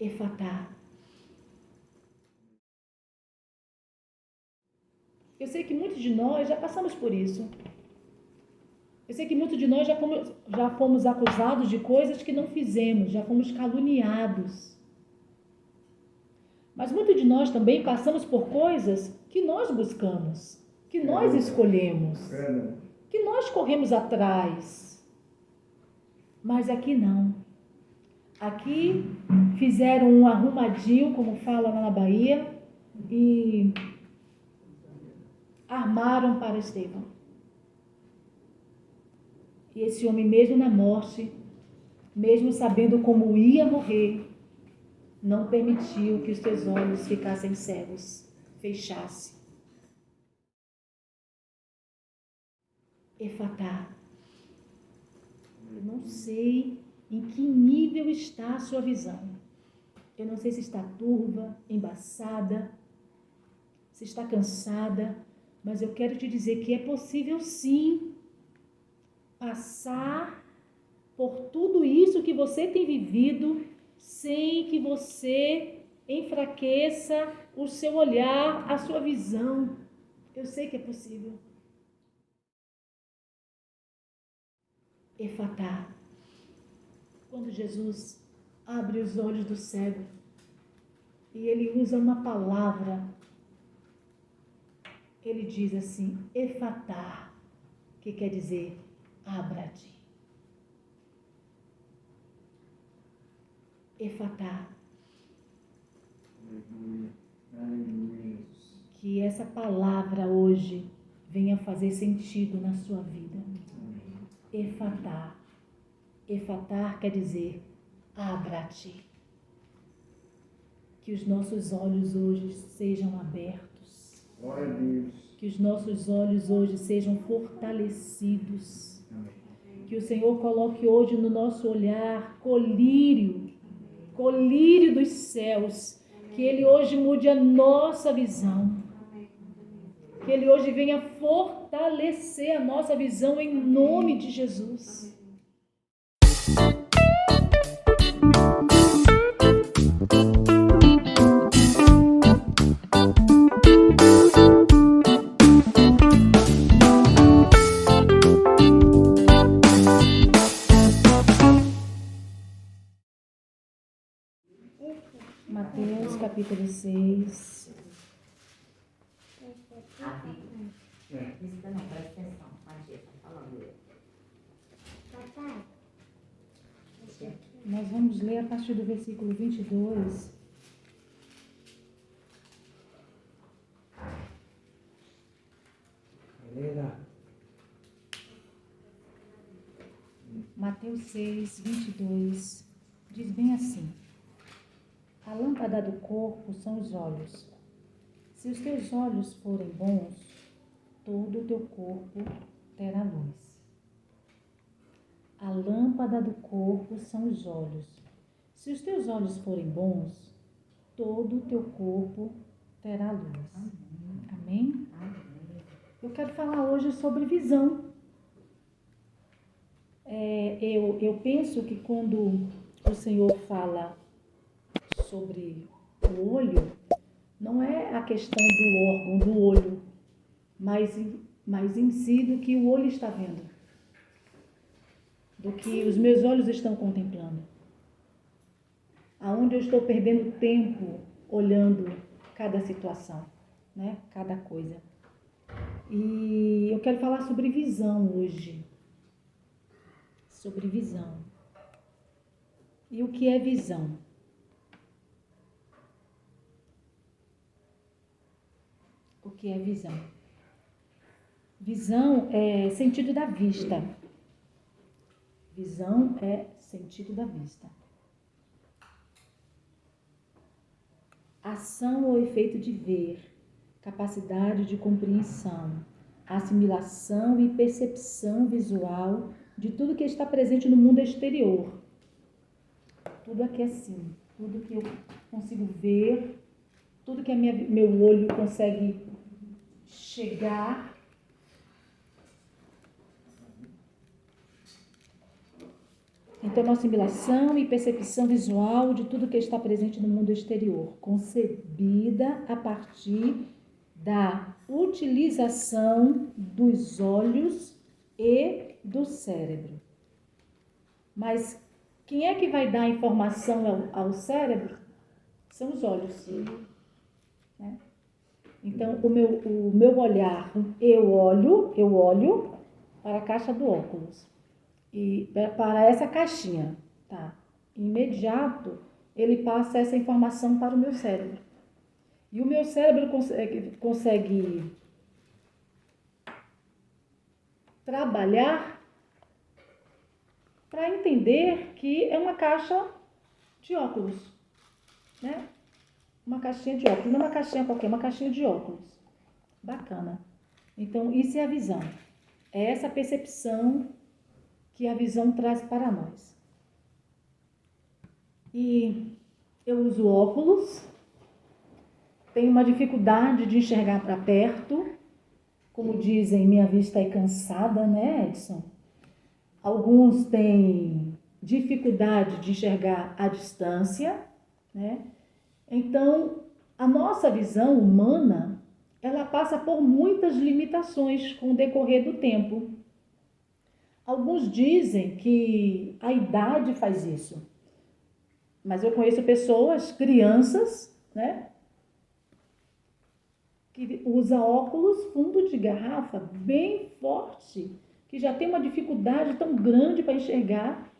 Efatá. Eu sei que muitos de nós já passamos por isso. Eu sei que muitos de nós já fomos acusados de coisas que não fizemos, já fomos caluniados. Mas muitos de nós também passamos por coisas que nós buscamos, que nós escolhemos, que nós corremos atrás. Mas aqui não. Aqui fizeram um arrumadinho, como fala lá na Bahia, e armaram para Estevão. E esse homem, mesmo na morte, mesmo sabendo como ia morrer, não permitiu que os teus olhos ficassem cegos, fechasse. Efatá. Eu não sei em que nível está a sua visão. Eu não sei se está turva, embaçada, se está cansada, mas eu quero te dizer que é possível sim passar por tudo isso que você tem vivido sem que você enfraqueça o seu olhar, a sua visão. Eu sei que é possível. Efatá. Quando Jesus abre os olhos do cego e ele usa uma palavra, ele diz assim, efatá, que quer dizer abra-te. Efatá. Que essa palavra hoje venha fazer sentido na sua vida. Efatá. Efatá quer dizer abra-te. Que os nossos olhos hoje sejam abertos. Glória a Deus. Que os nossos olhos hoje sejam fortalecidos. Que o Senhor coloque hoje no nosso olhar colírio dos céus. Que Ele hoje mude a nossa visão. Que Ele hoje venha fortalecer a nossa visão em nome de Jesus. Mateus capítulo 6. Visita não, presta atenção. Magia, tá falando. Papai. Nós vamos ler a partir do versículo 22. Mateus 6, 22. Diz bem assim: a lâmpada do corpo são os olhos. Se os teus olhos forem bons, todo o teu corpo terá luz. A lâmpada do corpo são os olhos. Se os teus olhos forem bons, todo o teu corpo terá luz. Amém? Eu quero falar hoje sobre visão. Eu penso que quando o Senhor fala sobre o olho, não é a questão do órgão, do olho, mas em si do que o olho está vendo, do que os meus olhos estão contemplando. Aonde eu estou perdendo tempo olhando cada situação, né? Cada coisa. E eu quero falar sobre visão hoje. Sobre visão. E o que é visão? O que é visão? Visão é sentido da vista. Visão é sentido da vista. Ação ou efeito de ver, capacidade de compreensão, assimilação e percepção visual de tudo que está presente no mundo exterior. Tudo aqui é assim, tudo que eu consigo ver, tudo que meu olho consegue chegar. Então, uma assimilação e percepção visual de tudo que está presente no mundo exterior, concebida a partir da utilização dos olhos e do cérebro. Mas quem é que vai dar a informação ao cérebro? São os olhos. Né? Então, o meu olhar, eu olho para a caixa do óculos. E para essa caixinha, tá? Imediato, ele passa essa informação para o meu cérebro. E o meu cérebro consegue trabalhar para entender que é uma caixa de óculos, né? Uma caixinha de óculos, não uma caixinha qualquer, uma caixinha de óculos. Bacana. Então, isso é a visão. É essa percepção que a visão traz para nós. E eu uso óculos, tenho uma dificuldade de enxergar para perto, como dizem, minha vista é cansada, né, Edson? Alguns têm dificuldade de enxergar à distância, né? Então, a nossa visão humana, ela passa por muitas limitações com o decorrer do tempo. Alguns dizem que a idade faz isso, mas eu conheço pessoas, crianças, né, que usa óculos fundo de garrafa bem forte, que já tem uma dificuldade tão grande para enxergar.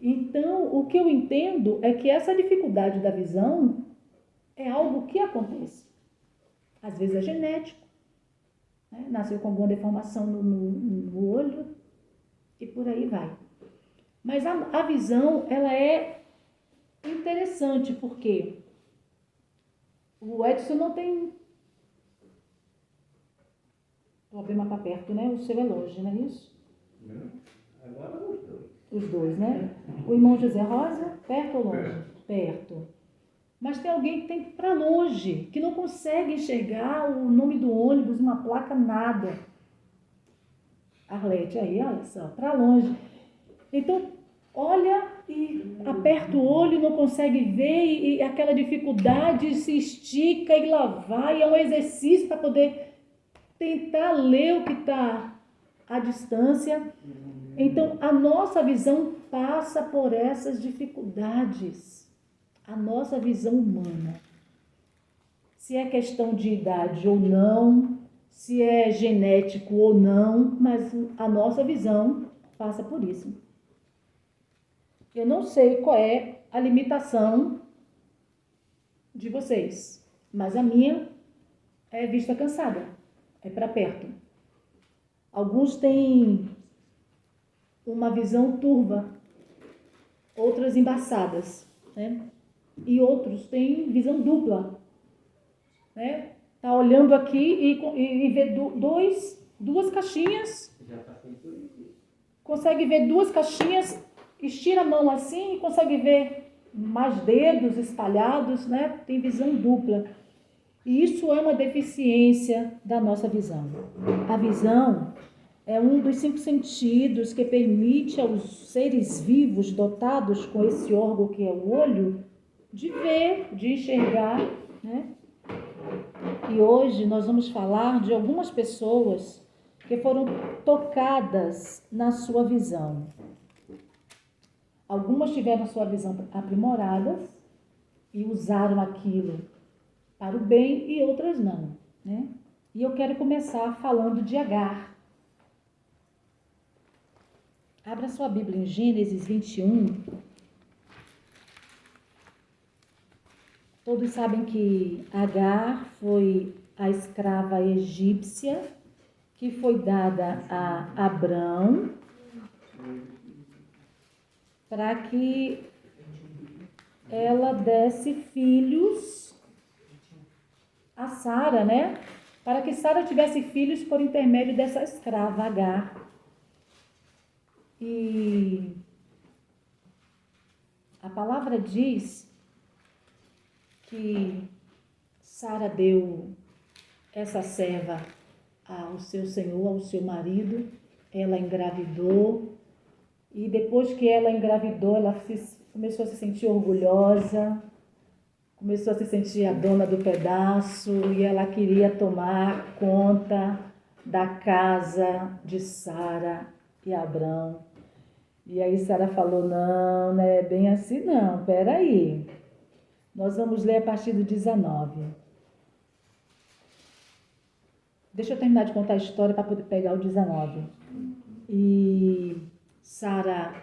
Então, o que eu entendo é que essa dificuldade da visão é algo que acontece. Às vezes é genético, né? Nasceu com alguma deformação no olho e por aí vai. Mas a visão, ela é interessante porque o Edson não tem problema para perto, né? O seu é longe, não é isso? Não, agora os dois. Os dois, né? O irmão José Rosa, perto ou longe? Perto. Mas tem alguém que tem que ir para longe, que não consegue enxergar o nome do ônibus, uma placa, nada. Arlete, aí, olha só, para longe. Então, olha e aperta o olho, não consegue ver, e aquela dificuldade se estica e lá vai. É um exercício para poder tentar ler o que está à distância. Então, a nossa visão passa por essas dificuldades. A nossa visão humana. Se é questão de idade ou não, se é genético ou não, mas a nossa visão passa por isso. Eu não sei qual é a limitação de vocês, mas a minha é vista cansada, é para perto. Alguns têm uma visão turva, outras embaçadas, né? E outros têm visão dupla, né? Tá olhando aqui e vê duas caixinhas, Já passei por isso. consegue ver duas caixinhas, estira a mão assim e consegue ver mais dedos espalhados, né? Tem visão dupla. E isso é uma deficiência da nossa visão. A visão é um dos 5 sentidos que permite aos seres vivos dotados com esse órgão que é o olho, de ver, de enxergar, né? E hoje nós vamos falar de algumas pessoas que foram tocadas na sua visão. Algumas tiveram sua visão aprimorada e usaram aquilo para o bem e outras não, né? E eu quero começar falando de Agar. Abra sua Bíblia em Gênesis 21. Todos sabem que Agar foi a escrava egípcia que foi dada a Abrão para que ela desse filhos a Sara, né? Para que Sara tivesse filhos por intermédio dessa escrava Agar. E a palavra diz que Sara deu essa serva ao seu senhor, ao seu marido, ela engravidou, E depois que ela engravidou, começou a se sentir orgulhosa, começou a se sentir a dona do pedaço e ela queria tomar conta da casa de Sara e Abrão. E aí Sara falou, não é bem assim não, peraí. Nós vamos ler a partir do 19. Deixa eu terminar de contar a história para poder pegar o 19. E Sara,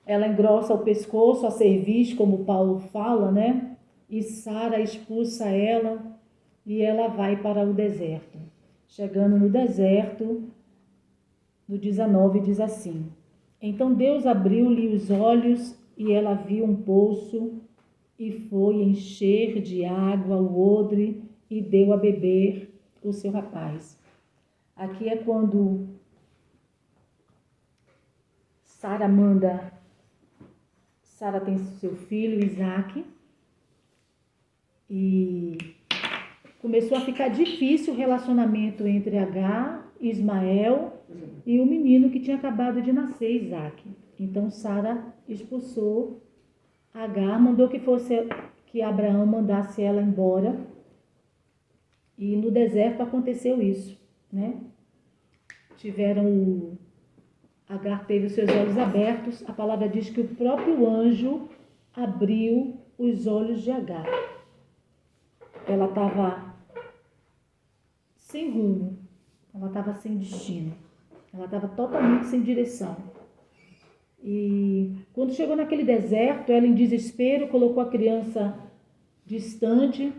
ela engrossa o pescoço, a cerviz, como Paulo fala, né? E Sara expulsa ela e ela vai para o deserto. Chegando no deserto, no 19 diz assim: Então Deus abriu-lhe os olhos e ela viu um poço e foi encher de água o odre e deu a beber o seu rapaz. Aqui é quando Sara tem seu filho Isaac e começou a ficar difícil o relacionamento entre Agar e Ismael e o menino que tinha acabado de nascer, Isaac. Então Sara expulsou Agar, mandou que Abraão mandasse ela embora. E no deserto aconteceu isso, né? Agar teve os seus olhos abertos. A palavra diz que o próprio anjo abriu os olhos de Agar. Ela estava sem rumo, ela estava sem destino, ela estava totalmente sem direção. E quando chegou naquele deserto, ela em desespero colocou a criança distante.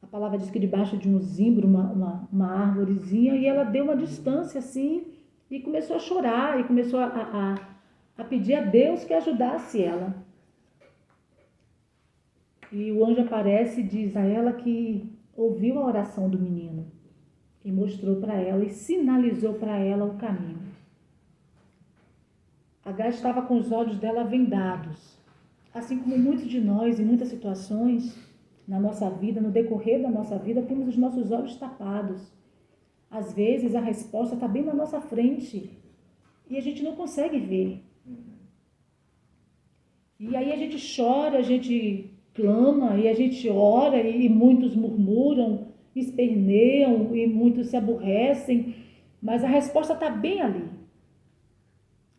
A palavra diz que debaixo de um zimbro, uma árvorezinha, e ela deu uma distância assim e começou a chorar e começou a pedir a Deus que ajudasse ela. E o anjo aparece e diz a ela que ouviu a oração do menino e mostrou para ela e sinalizou para ela o caminho. Agar estava com os olhos dela vendados, assim como muitos de nós, em muitas situações na nossa vida, no decorrer da nossa vida, temos os nossos olhos tapados. Às vezes a resposta está bem na nossa frente e a gente não consegue ver. E aí a gente chora, a gente clama e a gente ora e muitos murmuram, esperneiam e muitos se aborrecem, mas a resposta está bem ali.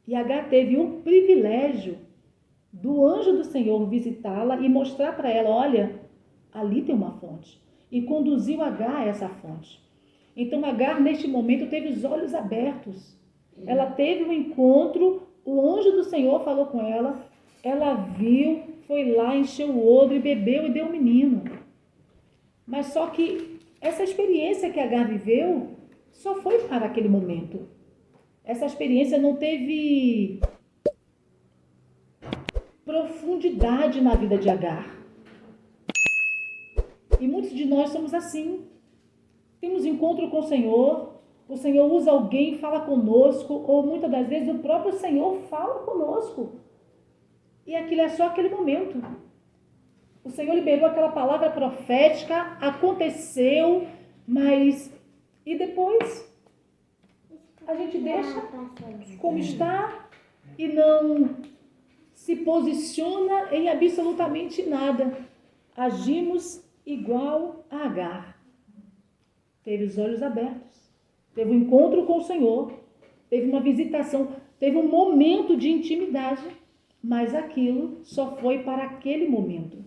E Agar teve o privilégio do anjo do Senhor visitá-la e mostrar para ela, olha, ali tem uma fonte. E conduziu Agar a essa fonte. Então Agar, neste momento, teve os olhos abertos. Ela teve um encontro, o anjo do Senhor falou com ela, ela viu, foi lá, encheu o odre, bebeu e deu o menino. Mas só que essa experiência que Agar viveu só foi para aquele momento. Essa experiência não teve profundidade na vida de Agar. E muitos de nós somos assim. Temos encontro com o Senhor usa alguém e fala conosco, ou muitas das vezes o próprio Senhor fala conosco. E aquilo é só aquele momento. O Senhor liberou aquela palavra profética, aconteceu, mas e depois? A gente deixa como está e não se posiciona em absolutamente nada. Agimos igual a Agar. Teve os olhos abertos, teve um encontro com o Senhor, teve uma visitação, teve um momento de intimidade, mas aquilo só foi para aquele momento.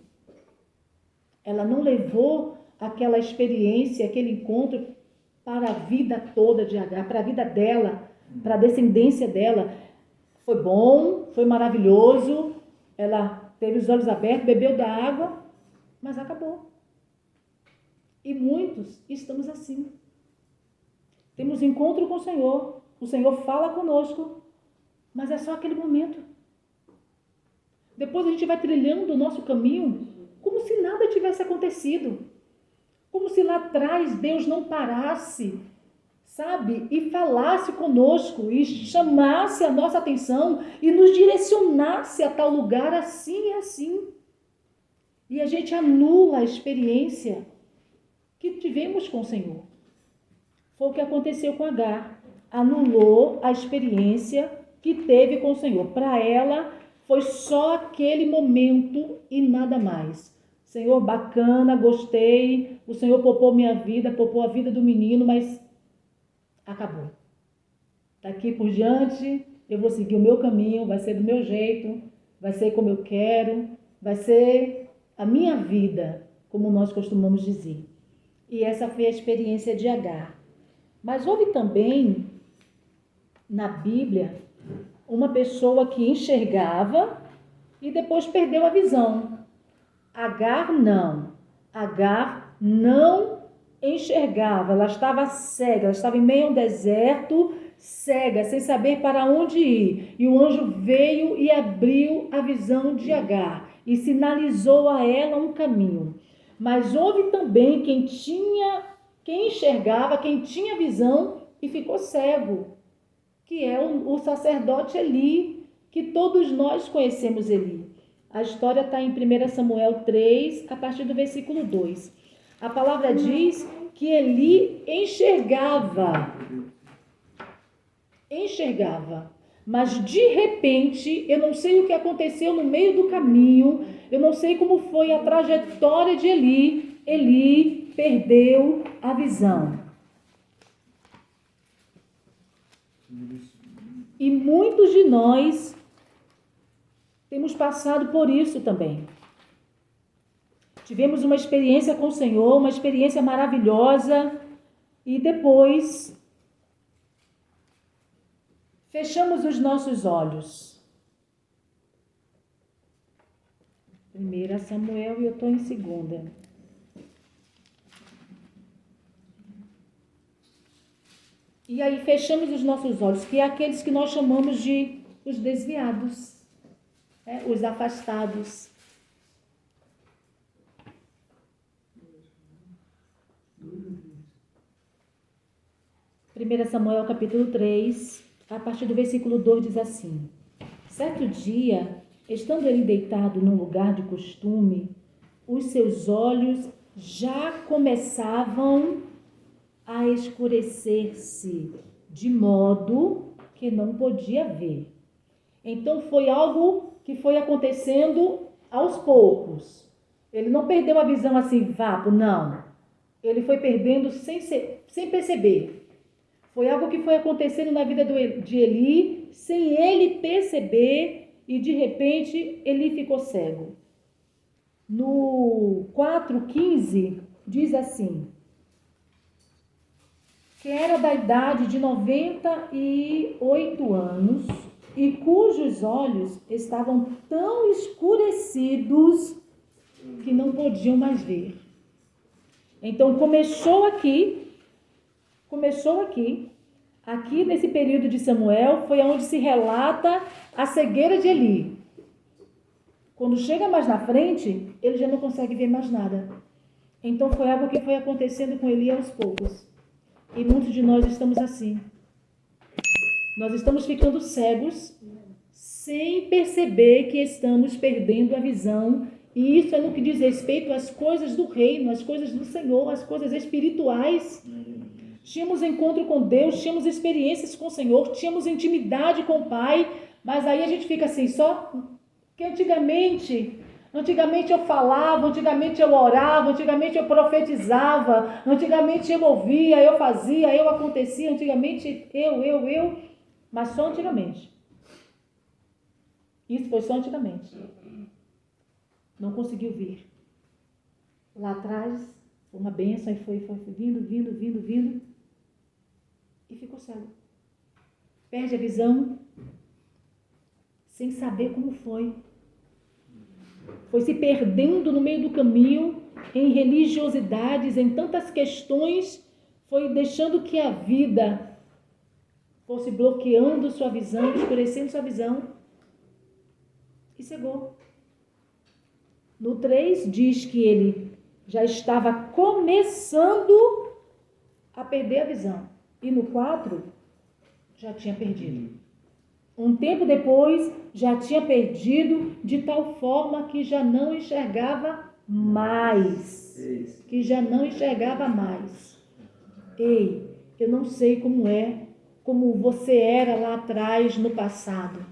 Ela não levou aquela experiência, aquele encontro para a vida toda de Agar, para a vida dela, para a descendência dela. Foi bom, foi maravilhoso, ela teve os olhos abertos, bebeu da água, mas acabou. E muitos estamos assim. Temos encontro com o Senhor fala conosco, mas é só aquele momento. Depois a gente vai trilhando o nosso caminho como se nada tivesse acontecido. Como se lá atrás Deus não parasse, sabe? E falasse conosco, e chamasse a nossa atenção, e nos direcionasse a tal lugar assim e assim. E a gente anula a experiência que tivemos com o Senhor. Foi o que aconteceu com Agar. Anulou a experiência que teve com o Senhor. Para ela, foi só aquele momento e nada mais. Senhor, bacana, gostei, o Senhor poupou minha vida, poupou a vida do menino, mas acabou. Daqui por diante, eu vou seguir o meu caminho, vai ser do meu jeito, vai ser como eu quero, vai ser a minha vida, como nós costumamos dizer. E essa foi a experiência de Agar. Mas houve também, na Bíblia, uma pessoa que enxergava e depois perdeu a visão. Agar não enxergava, ela estava cega, ela estava em meio a um deserto, cega, sem saber para onde ir. E o anjo veio e abriu a visão de Agar e sinalizou a ela um caminho. Mas houve também quem enxergava, quem tinha visão e ficou cego, que é o sacerdote Eli, que todos nós conhecemos Eli. A história está em 1 Samuel 3, a partir do versículo 2. A palavra diz que Eli enxergava, mas de repente, eu não sei o que aconteceu no meio do caminho, eu não sei como foi a trajetória de Eli perdeu a visão. E muitos de nós temos passado por isso também. Tivemos uma experiência com o Senhor, uma experiência maravilhosa, e depois fechamos os nossos olhos. 1 Samuel e eu estou em 2. E aí fechamos os nossos olhos, que é aqueles que nós chamamos de os desviados, os afastados. 1 Samuel capítulo 3, a partir do versículo 2 diz assim: certo dia, estando ele deitado num lugar de costume, os seus olhos já começavam a escurecer-se, de modo que não podia ver. Então foi algo que foi acontecendo aos poucos. Ele não perdeu a visão assim, vapo, não. Ele foi perdendo sem perceber. Foi algo que foi acontecendo na vida de Eli, sem ele perceber, e de repente Eli ficou cego. No 4:15 diz assim: que era da idade de 98 anos e cujos olhos estavam tão escurecidos que não podiam mais ver. Então começou aqui nesse período de Samuel, foi onde se relata a cegueira de Eli. Quando chega mais na frente, ele já não consegue ver mais nada. Então foi algo que foi acontecendo com Eli aos poucos. E muitos de nós estamos assim. Nós estamos ficando cegos sem perceber que estamos perdendo a visão. E isso é no que diz respeito às coisas do reino, às coisas do Senhor, às coisas espirituais. Tínhamos encontro com Deus, tínhamos experiências com o Senhor, tínhamos intimidade com o Pai, mas aí a gente fica assim, só que antigamente eu falava, antigamente eu orava, antigamente eu profetizava, antigamente eu ouvia, eu fazia, eu acontecia, antigamente eu, mas só antigamente. Isso foi só antigamente. Não conseguiu vir. Lá atrás, uma bênção e foi vindo, e ficou cego. Perde a visão, sem saber como foi. Foi se perdendo no meio do caminho, em religiosidades, em tantas questões, foi deixando que a vida fosse bloqueando sua visão, escurecendo sua visão, e cegou. No 3 diz que ele já estava começando a perder a visão. E no 4, já tinha perdido. Um tempo depois, já tinha perdido de tal forma que já não enxergava mais. Ei, eu não sei como como você era lá atrás, no passado.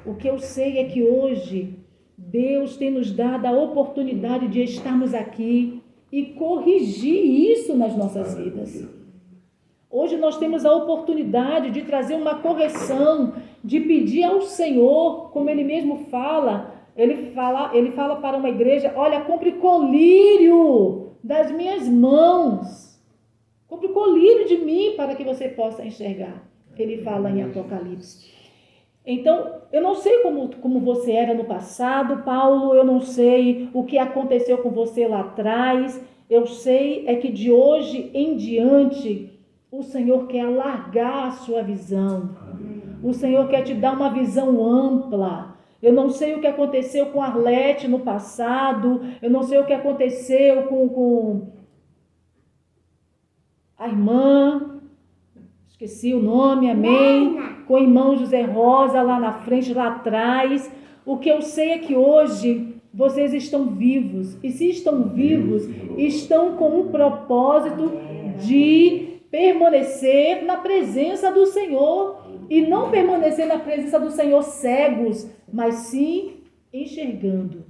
O que eu sei é que hoje Deus tem nos dado a oportunidade de estarmos aqui e corrigir isso nas nossas vidas. Hoje nós temos a oportunidade de trazer uma correção, de pedir ao Senhor, como Ele mesmo fala, Ele fala para uma igreja, olha, compre colírio das minhas mãos. Compre colírio de mim para que você possa enxergar. Ele fala em Apocalipse. Então, eu não sei como você era no passado, Paulo, eu não sei o que aconteceu com você lá atrás. Eu sei é que de hoje em diante, o Senhor quer alargar a sua visão. O Senhor quer te dar uma visão ampla. Eu não sei o que aconteceu com Arlete no passado. Eu não sei o que aconteceu com a irmã. Esqueci o nome, amém. Com o irmão José Rosa lá na frente, lá atrás. O que eu sei é que hoje vocês estão vivos. E se estão vivos, estão com um propósito de permanecer na presença do Senhor. E não permanecer na presença do Senhor cegos, mas sim enxergando.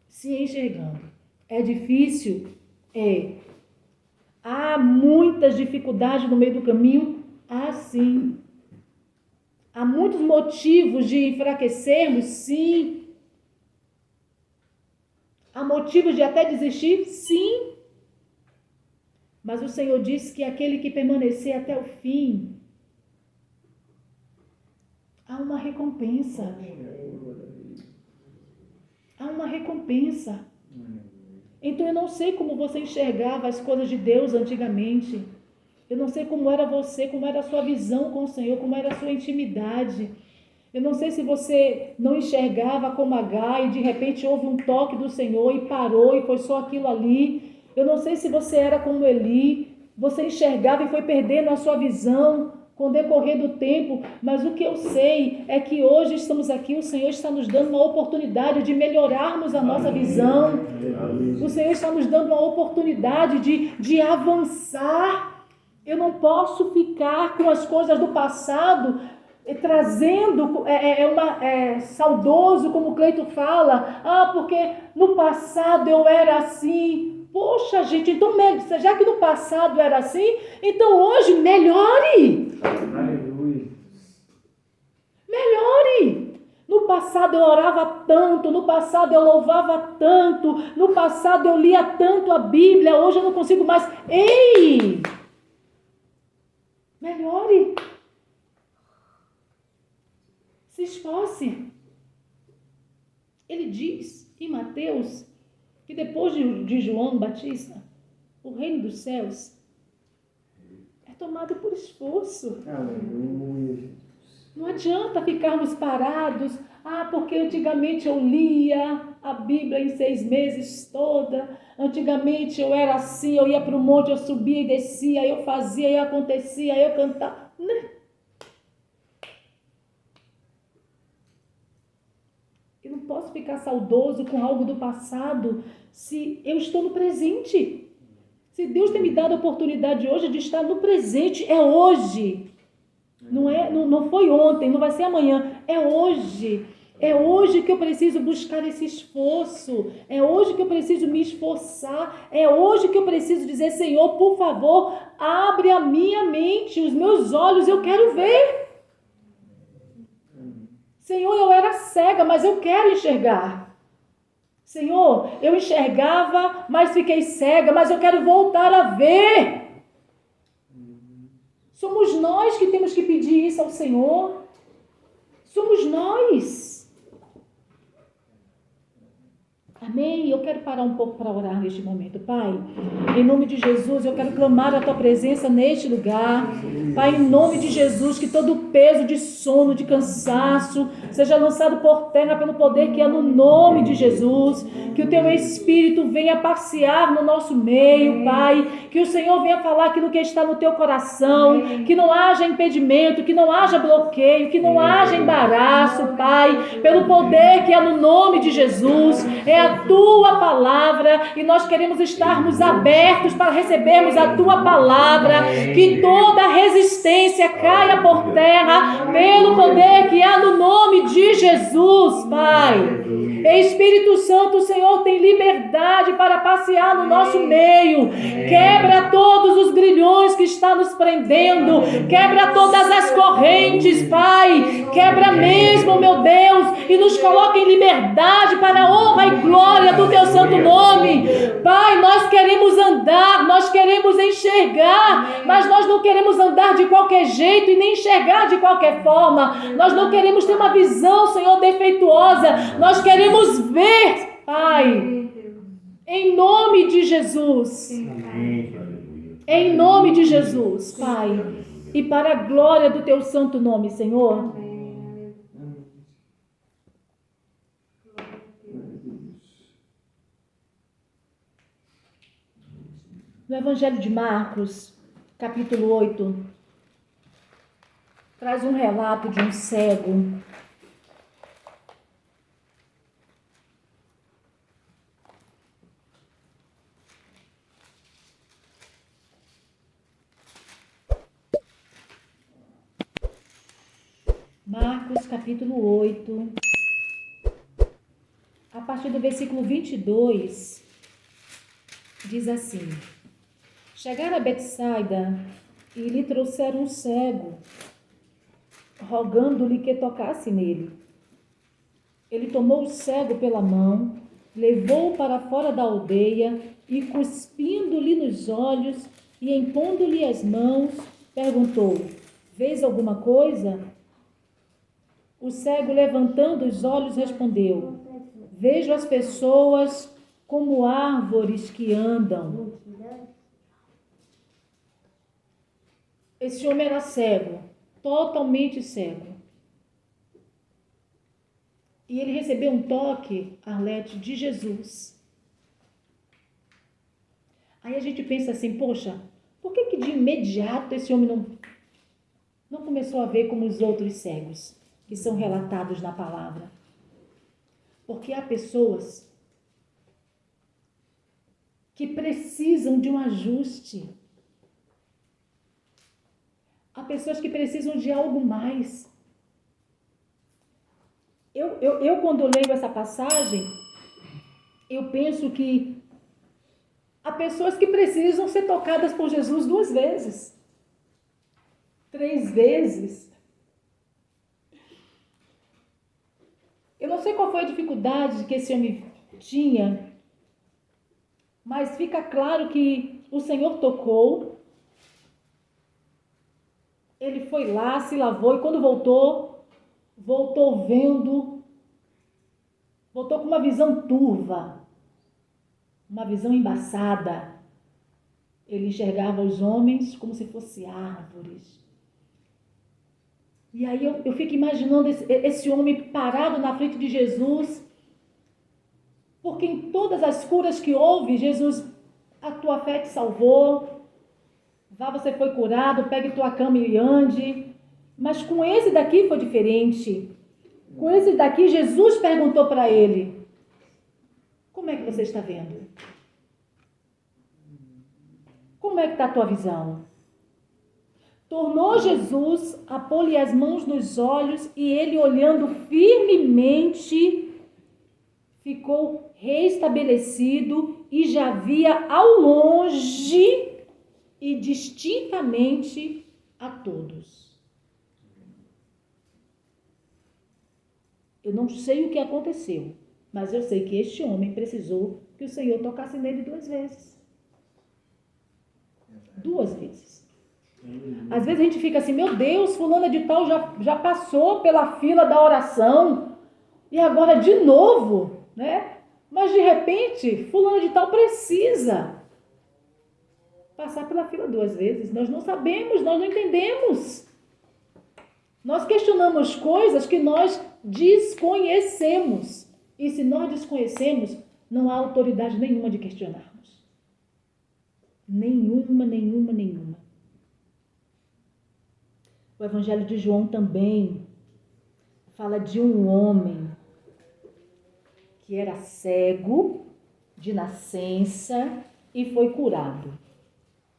Se enxergando. É difícil? É. Há muitas dificuldades no meio do caminho? Há sim. Há muitos motivos de enfraquecermos? Sim. Há motivos de até desistir? Sim. Mas o Senhor disse que aquele que permanecer até o fim, há uma recompensa. Há uma recompensa. Então eu não sei como você enxergava as coisas de Deus antigamente. Eu não sei como era você, como era a sua visão com o Senhor, como era a sua intimidade. Eu não sei se você não enxergava como Agar e de repente houve um toque do Senhor e parou e foi só aquilo ali. Eu não sei se você era como Eli, você enxergava e foi perdendo a sua visão com o decorrer do tempo, mas o que eu sei é que hoje estamos aqui, o Senhor está nos dando uma oportunidade de melhorarmos a nossa visão. O Senhor está nos dando uma oportunidade de avançar. Eu não posso ficar com as coisas do passado, trazendo, saudoso, como o Cleito fala, porque no passado eu era assim. Poxa, gente, então, já que no passado era assim, então hoje melhore. Aleluia. Melhore. No passado eu orava tanto, no passado eu louvava tanto, no passado eu lia tanto a Bíblia, hoje eu não consigo mais. Ei! Melhore. Se esforce. Ele diz em Mateus que depois de João Batista, o reino dos céus é tomado por esforço. Aleluia. Não adianta ficarmos parados. Porque antigamente eu lia a Bíblia em 6 meses toda. Antigamente eu era assim, eu ia para o monte, eu subia e descia, eu fazia e acontecia, eu cantava. Eu não posso ficar saudoso com algo do passado se eu estou no presente. Se Deus tem me dado a oportunidade hoje de estar no presente, é hoje. Não foi ontem, não vai ser amanhã, é hoje. É hoje que eu preciso buscar esse esforço. É hoje que eu preciso me esforçar. É hoje que eu preciso dizer, Senhor, por favor, abre a minha mente, os meus olhos, eu quero ver. Senhor, eu era cega, mas eu quero enxergar. Senhor, eu enxergava, mas fiquei cega, mas eu quero voltar a ver. Somos nós que temos que pedir isso ao Senhor. Somos nós. Amém? Eu quero parar um pouco para orar neste momento. Pai, em nome de Jesus, eu quero clamar a Tua presença neste lugar. Pai, em nome de Jesus, que todo o peso de sono, de cansaço, seja lançado por terra pelo poder que é no nome de Jesus. que o teu Espírito venha passear no nosso meio, Pai, que o Senhor venha falar aquilo que está no teu coração, que não haja impedimento, que não haja bloqueio, que não haja embaraço, Pai, pelo poder que é no nome de Jesus, é a tua palavra e nós queremos estarmos abertos para recebermos a tua palavra, que toda resistência caia por terra pelo poder que há no nome de Jesus, Pai. Espírito Santo, o Senhor tem liberdade para passear no nosso meio. Quebra todos os grilhões que está nos prendendo. Quebra todas as correntes, Pai. Quebra mesmo, meu Deus, e nos coloca em liberdade para a honra e glória do teu santo nome. Pai, nós queremos andar, nós queremos enxergar, mas nós não queremos andar de qualquer jeito e nem enxergar de qualquer forma. Nós não queremos ter uma visão, Senhor, defeituosa. Nós queremos ver, Pai, em nome de Jesus. Em nome de Jesus, Pai. E para a glória do teu santo nome, Senhor. No Evangelho de Marcos, capítulo 8, traz um relato de um cego. Marcos, capítulo 8, a partir do versículo 22, diz assim: Chegaram a Betsaida e lhe trouxeram um cego, rogando-lhe que tocasse nele. Ele tomou o cego pela mão, levou-o para fora da aldeia e, cuspindo-lhe nos olhos e impondo-lhe as mãos, perguntou: Vês alguma coisa? O cego, levantando os olhos, respondeu: Vejo as pessoas como árvores que andam. Esse homem era cego, totalmente cego. E ele recebeu um toque, Arlete, de Jesus. Aí a gente pensa assim, poxa, por que de imediato esse homem não começou a ver como os outros cegos que são relatados na palavra? Porque há pessoas que precisam de um ajuste. Há pessoas que precisam de algo mais. Eu quando leio essa passagem, eu penso que há pessoas que precisam ser tocadas por Jesus 2 vezes, 3 vezes. Eu não sei qual foi a dificuldade que esse homem tinha, mas fica claro que o Senhor tocou, ele foi lá, se lavou e quando voltou vendo, voltou com uma visão turva, uma visão embaçada. Ele enxergava os homens como se fossem árvores. E aí eu fico imaginando esse homem parado na frente de Jesus, porque em todas as curas que houve, Jesus, a tua fé te salvou, vá, você foi curado, pegue tua cama e ande. Mas com esse daqui foi diferente. Com esse daqui, Jesus perguntou para ele: como é que você está vendo? Como é que está a tua visão? Tornou Jesus a pôr-lhe as mãos nos olhos e ele, olhando firmemente, ficou restabelecido e já via ao longe e distintamente a todos. Eu não sei o que aconteceu, mas eu sei que este homem precisou que o Senhor tocasse nele 2 vezes. 2 vezes. Às vezes a gente fica assim, meu Deus, fulana de tal já passou pela fila da oração e agora de novo, né? Mas de repente, fulana de tal precisa passar pela fila 2 vezes. Nós não sabemos, nós não entendemos. Nós questionamos coisas que nós desconhecemos. E se nós desconhecemos, Não há autoridade nenhuma de questionarmos. Nenhuma. O Evangelho de João também fala de um homem que era cego de nascença e foi curado.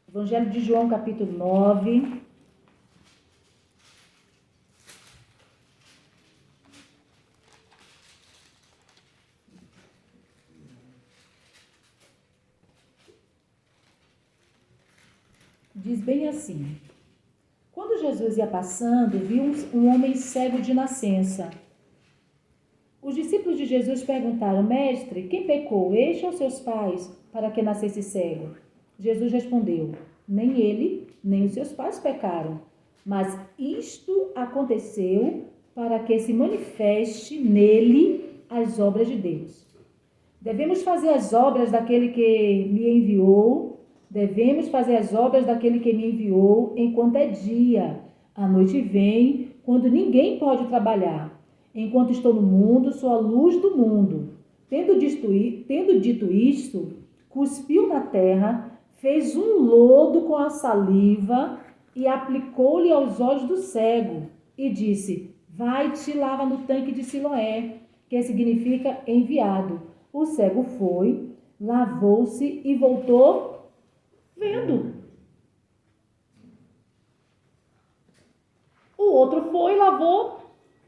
Evangelho de João, capítulo 9. Diz bem assim: quando Jesus ia passando, viu um homem cego de nascença. Os discípulos de Jesus perguntaram: Mestre, quem pecou, este ou seus pais, para que nascesse cego? Jesus respondeu: nem ele, nem os seus pais pecaram, mas isto aconteceu para que se manifeste nele as obras de Deus. Devemos fazer as obras daquele que me enviou. Devemos fazer as obras daquele que me enviou enquanto é dia. A noite vem, quando ninguém pode trabalhar. Enquanto estou no mundo, sou a luz do mundo. Tendo dito isto, cuspiu na terra, fez um lodo com a saliva e aplicou-lhe aos olhos do cego. E disse: vai-te, lava no tanque de Siloé, que significa enviado. O cego foi, lavou-se e voltou vendo. O outro foi, lavou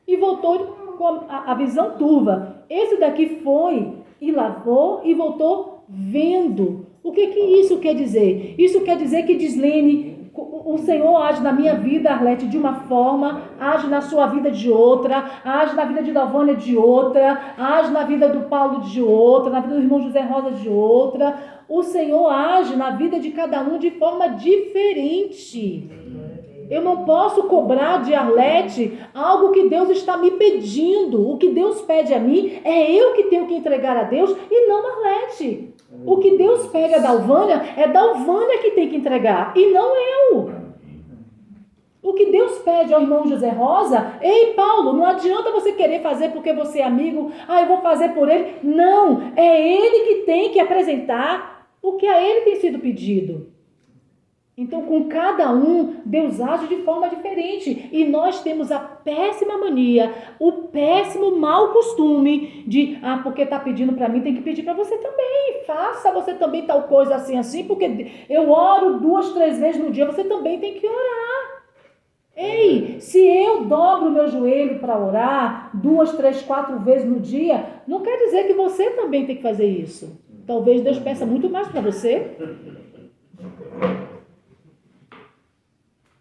e voltou com a visão turva. Esse daqui foi e lavou e voltou vendo. O que isso quer dizer? Isso quer dizer que, Dislene, o Senhor age na minha vida, Arlete, de uma forma, age na sua vida de outra, age na vida de Dalvânia de outra, age na vida do Paulo de outra, na vida do irmão José Rosa de outra. O Senhor age na vida de cada um de forma diferente. Eu não posso cobrar de Arlete algo que Deus está me pedindo. O que Deus pede a mim é eu que tenho que entregar a Deus e não Arlete. O que Deus pede a Dalvânia é Dalvânia que tem que entregar e não eu. O que Deus pede ao irmão José Rosa: ei, Paulo, não adianta você querer fazer porque você é amigo, eu vou fazer por ele. Não, é ele que tem que apresentar o que a ele tem sido pedido. Então, com cada um, Deus age de forma diferente. E nós temos a péssima mania, o péssimo mau costume de, porque está pedindo para mim, tem que pedir para você também. Faça você também tal coisa assim, porque eu oro 2, 3 vezes no dia, você também tem que orar. Ei, se eu dobro o meu joelho para orar 2, 3, 4 vezes no dia, não quer dizer que você também tem que fazer isso. Talvez Deus peça muito mais para você.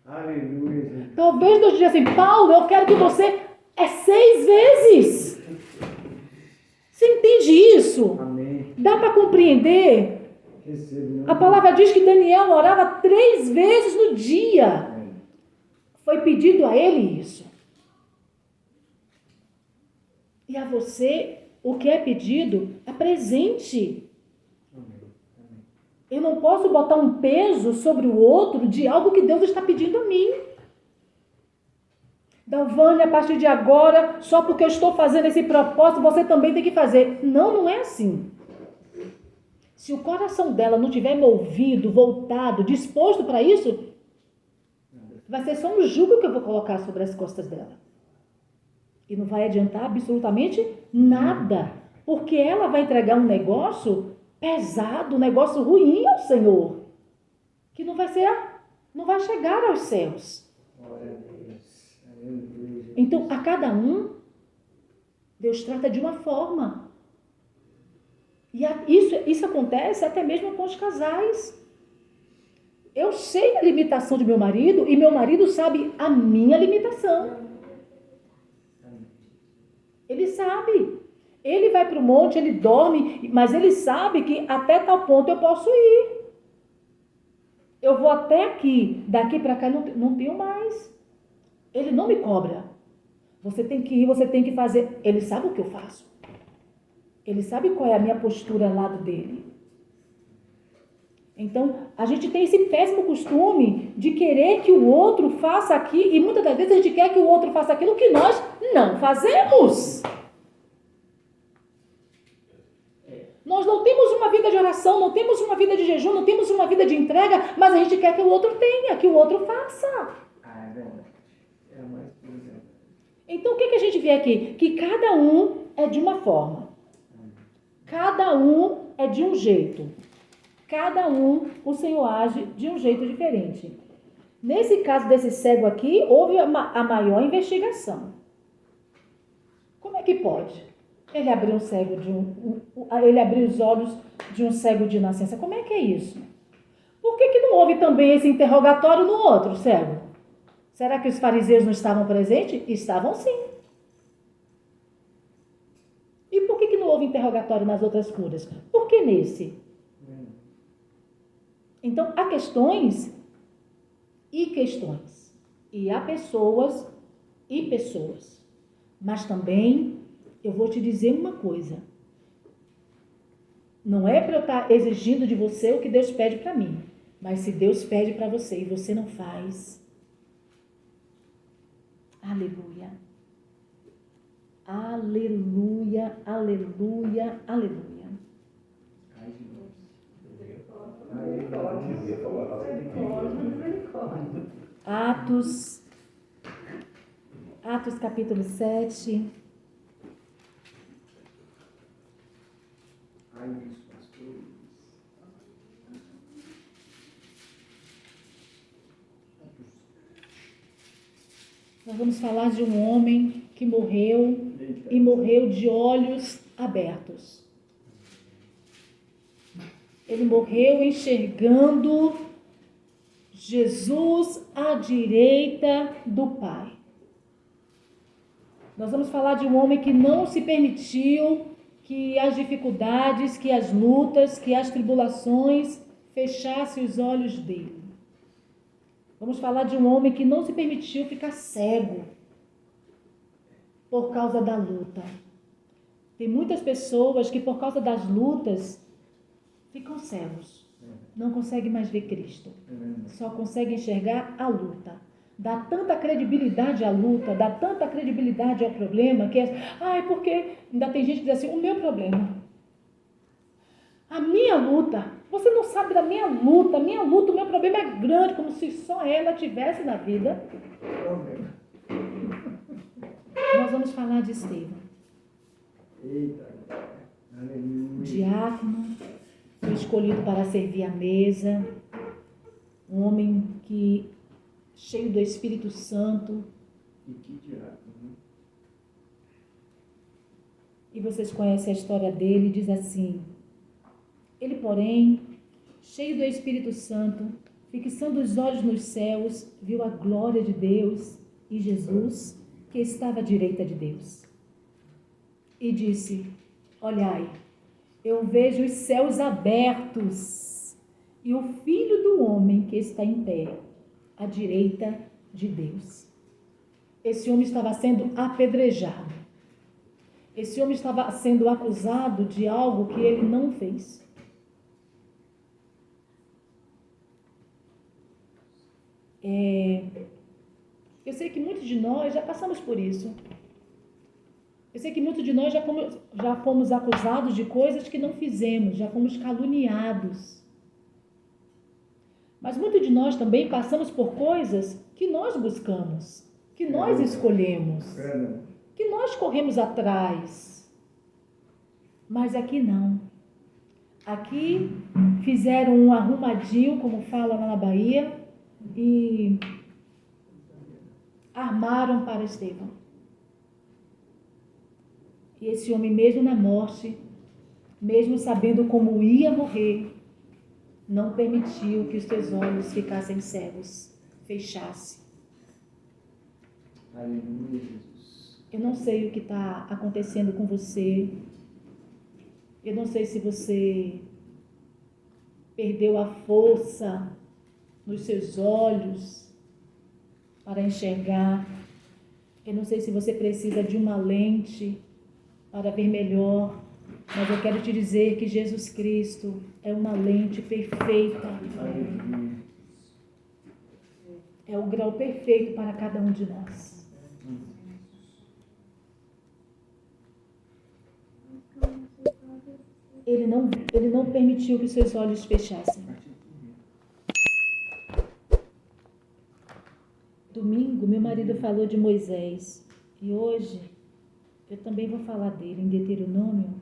Aleluia. Talvez Deus diga assim: Paulo, eu quero que você 6 vezes. Você entende isso? Amém. Dá para compreender? A palavra diz que Daniel orava 3 vezes no dia. Foi pedido a ele isso. E a você, o que é pedido, apresente. Eu não posso botar um peso sobre o outro de algo que Deus está pedindo a mim. Dalvânia, a partir de agora, só porque eu estou fazendo esse propósito, você também tem que fazer. Não, não é assim. Se o coração dela não tiver movido, voltado, disposto para isso, vai ser só um jugo que eu vou colocar sobre as costas dela. E não vai adiantar absolutamente nada. Porque ela vai entregar um negócio pesado, um negócio ruim ao Senhor, que não vai chegar aos céus. Então, a cada um, Deus trata de uma forma. E isso acontece até mesmo com os casais. Eu sei a limitação de meu marido e meu marido sabe a minha limitação. Ele sabe. Ele vai para o monte, ele dorme, mas ele sabe que até tal ponto eu posso ir. Eu vou até aqui, daqui para cá não tenho mais. Ele não me cobra. Você tem que ir, você tem que fazer. Ele sabe o que eu faço. Ele sabe qual é a minha postura ao lado dele. Então, a gente tem esse péssimo costume de querer que o outro faça aqui, e muitas das vezes a gente quer que o outro faça aquilo que nós não fazemos. Nós não temos uma vida de oração, não temos uma vida de jejum, não temos uma vida de entrega, mas a gente quer que o outro tenha, que o outro faça. Ah, é verdade. É mais por exemplo. Então, o que a gente vê aqui? Que cada um é de uma forma. Cada um é de um jeito. Cada um, o Senhor age de um jeito diferente. Nesse caso desse cego aqui, houve a maior investigação. Como é que pode? Ele abriu ele abriu os olhos de um cego de nascença. Como é que é isso? Por que não houve também esse interrogatório no outro cego? Será que os fariseus não estavam presentes? Estavam sim. E por que não houve interrogatório nas outras curas? Por que nesse? Então, há questões e questões. E há pessoas e pessoas. Mas também, eu vou te dizer uma coisa. Não é para eu estar exigindo de você o que Deus pede para mim. Mas se Deus pede para você e você não faz, aleluia. Aleluia, aleluia, aleluia. Ai, de novo. Atos capítulo 7. Ai, dos pastores. Nós vamos falar de um homem que morreu e morreu de olhos abertos. Ele morreu enxergando Jesus à direita do Pai. Nós vamos falar de um homem que não se permitiu que as dificuldades, que as lutas, que as tribulações fechassem os olhos dele. Vamos falar de um homem que não se permitiu ficar cego por causa da luta. Tem muitas pessoas que por causa das lutas ficam cegos. Não conseguem mais ver Cristo. Só conseguem enxergar a luta. Dá tanta credibilidade à luta, dá tanta credibilidade ao problema, que porque ainda tem gente que diz assim, o meu problema, a minha luta, você não sabe da minha luta, o meu problema é grande, como se só ela tivesse na vida. Nós vamos falar de Estevão. Eita, aleluia. Diácono, foi escolhido para servir à mesa, um homem que cheio do Espírito Santo. E que diácono. E vocês conhecem a história dele, diz assim: ele, porém, cheio do Espírito Santo, fixando os olhos nos céus, viu a glória de Deus e Jesus, que estava à direita de Deus. E disse: olhai, eu vejo os céus abertos e o Filho do Homem que está em pé, à direita de Deus. Esse homem estava sendo apedrejado. Esse homem estava sendo acusado de algo que ele não fez. Eu sei que muitos de nós já passamos por isso. Eu sei que muitos de nós já fomos acusados de coisas que não fizemos, já fomos caluniados. Mas muitos de nós também passamos por coisas que nós buscamos, que nós escolhemos, que nós corremos atrás. Mas aqui não. Aqui fizeram um arrumadinho, como fala lá na Bahia, e armaram para Estevão. E esse homem, mesmo na morte, mesmo sabendo como ia morrer, não permitiu que os teus olhos ficassem cegos, fechasse. Aleluia, Jesus. Eu não sei o que está acontecendo com você. Eu não sei se você perdeu a força nos seus olhos para enxergar. Eu não sei se você precisa de uma lente para ver melhor. Mas eu quero te dizer que Jesus Cristo é uma lente perfeita. É o grau perfeito para cada um de nós. Ele não permitiu que seus olhos fechassem. Domingo, meu marido falou de Moisés. E hoje, eu também vou falar dele em Deuteronômio.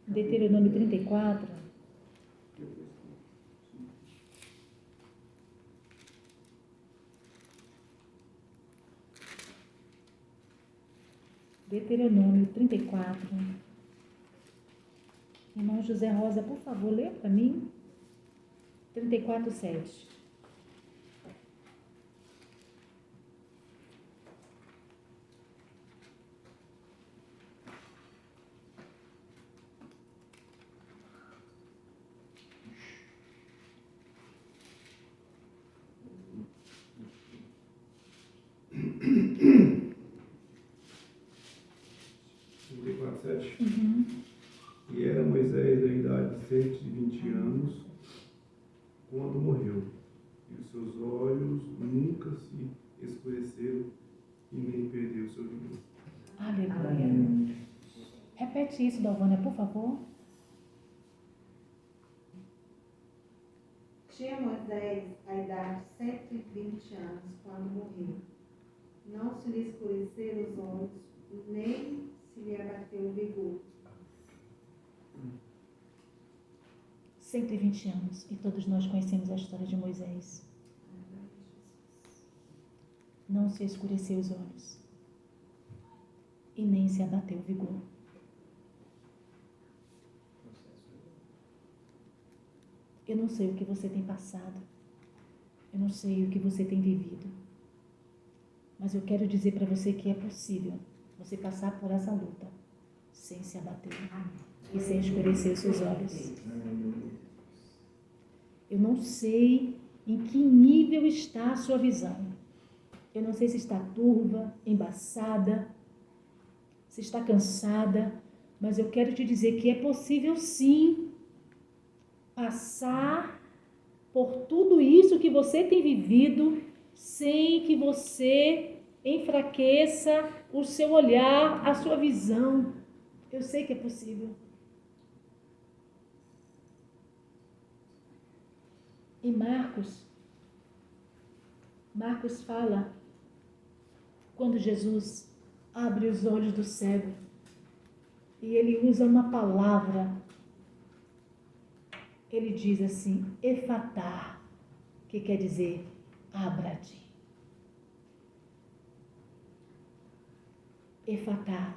Deuteronômio 34. Deuteronômio 34. Irmão José Rosa, por favor, lê para mim. 34:7. Uhum. E era Moisés da idade de 120 anos quando morreu, e os seus olhos nunca se escureceram e nem perdeu seu vigor. Aleluia. Repete isso, Dalvânia, por favor. Tinha Moisés a idade de 120 anos quando morreu. Não se lhe escureceram os olhos, nem se lhe abateu o vigor. 120 anos. E todos nós conhecemos a história de Moisés. Não se escureceu os olhos. E nem se abateu o vigor. Eu não sei o que você tem passado. Eu não sei o que você tem vivido. Mas eu quero dizer para você que é possível você passar por essa luta sem se abater e sem escurecer os seus olhos. Eu não sei em que nível está a sua visão. Eu não sei se está turva, embaçada, se está cansada, mas eu quero te dizer que é possível sim passar por tudo isso que você tem vivido sem que você enfraqueça o seu olhar, a sua visão. Eu sei que é possível. E Marcos fala, quando Jesus abre os olhos do cego, e ele usa uma palavra, ele diz assim, efatá, que quer dizer, abra-te. Efatá.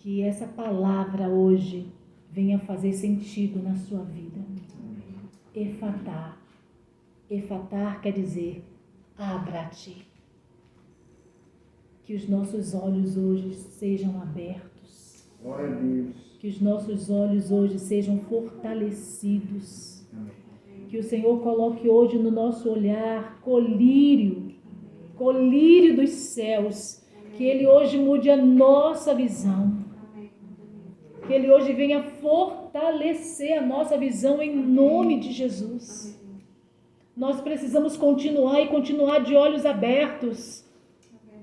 Que essa palavra hoje venha fazer sentido na sua vida. Efatá. Efatá quer dizer, abra-te. Que os nossos olhos hoje sejam abertos. Glória a Deus. Que os nossos olhos hoje sejam fortalecidos. Que o Senhor coloque hoje no nosso olhar colírio dos céus. Que Ele hoje mude a nossa visão. Que Ele hoje venha fortalecer a nossa visão em nome de Jesus. Nós precisamos continuar de olhos abertos.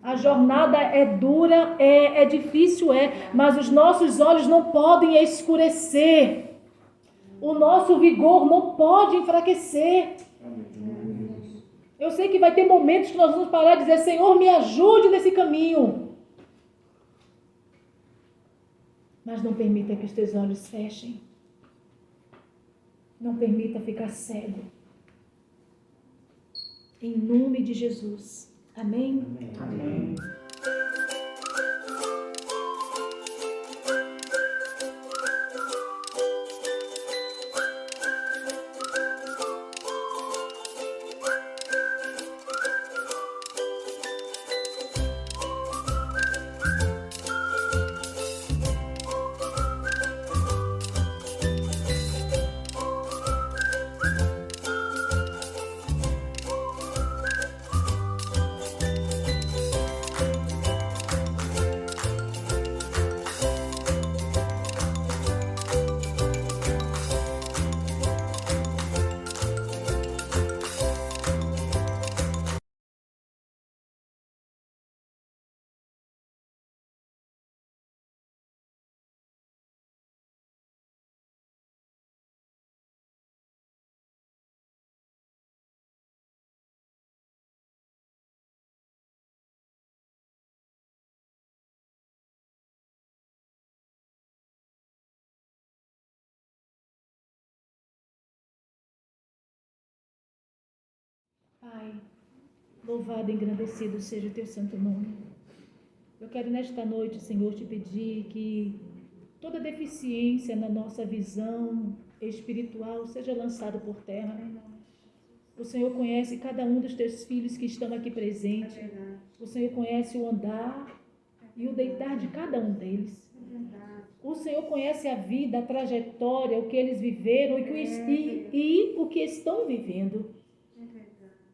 A jornada é dura, é difícil, mas os nossos olhos não podem escurecer. O nosso vigor não pode enfraquecer. Eu sei que vai ter momentos que nós vamos parar e dizer, Senhor, me ajude nesse caminho. Mas não permita que os teus olhos fechem. Não permita ficar cego. Em nome de Jesus. Amém? Amém. Pai, louvado e engrandecido seja o teu santo nome. Eu quero nesta noite, Senhor, te pedir que toda deficiência na nossa visão espiritual seja lançada por terra. O Senhor conhece cada um dos teus filhos que estão aqui presentes. O Senhor conhece o andar e o deitar de cada um deles. O Senhor conhece a vida, a trajetória, o que eles viveram e o que estão vivendo.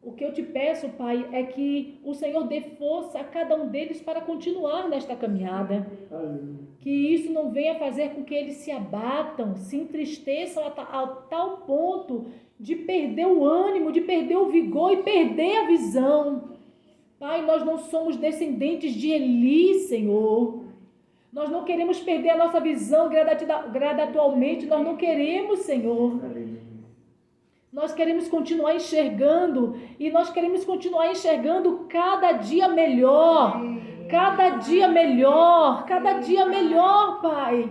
O que eu te peço, Pai, é que o Senhor dê força a cada um deles para continuar nesta caminhada. Que isso não venha fazer com que eles se abatam, se entristeçam a tal ponto de perder o ânimo, de perder o vigor e perder a visão. Pai, nós não somos descendentes de Eli, Senhor. Nós não queremos perder a nossa visão gradativamente, nós não queremos, Senhor. Nós queremos continuar enxergando e nós queremos continuar enxergando cada dia melhor, cada dia melhor, cada dia melhor, Pai.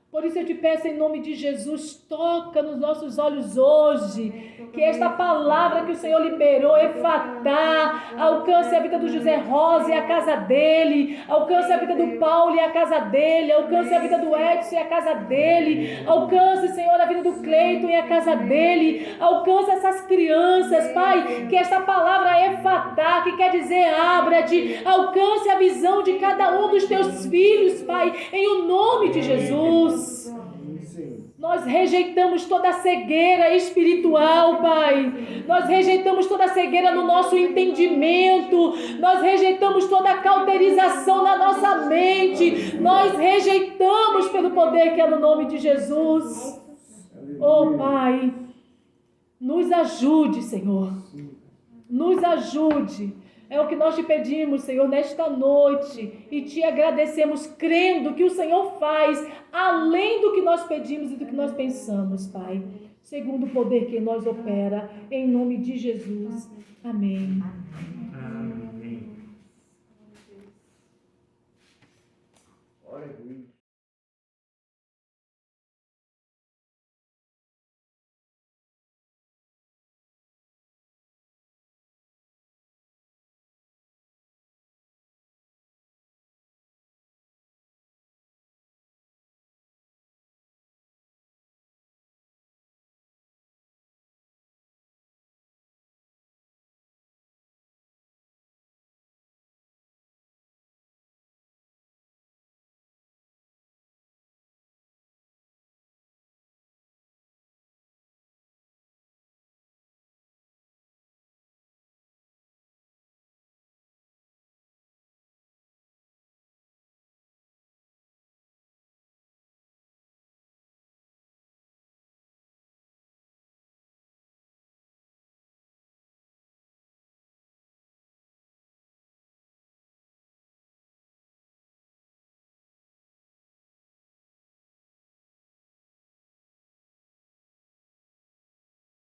Por isso eu te peço em nome de Jesus, toca nos nossos olhos hoje, que esta palavra que o Senhor liberou, Efatá, alcance a vida do José Rosa e a casa dele, alcance a vida do Paulo e a casa dele, alcance a vida do Edson e a casa dele, alcance, Senhor, a vida do Cleiton e a casa dele, alcance essas crianças, Pai, que esta palavra Efatá, que quer dizer abra-te, alcance a visão de cada um dos teus filhos, Pai, em o nome de Jesus. Nós rejeitamos toda cegueira espiritual, Pai. Nós rejeitamos toda cegueira no nosso entendimento. Nós rejeitamos toda cauterização na nossa mente. Nós rejeitamos pelo poder que é no nome de Jesus. Oh, Pai, nos ajude, Senhor. Nos ajude. É o que nós te pedimos, Senhor, nesta noite, e te agradecemos, crendo que o Senhor faz além do que nós pedimos e do que nós pensamos, Pai, segundo o poder que em nós opera, em nome de Jesus. Amém.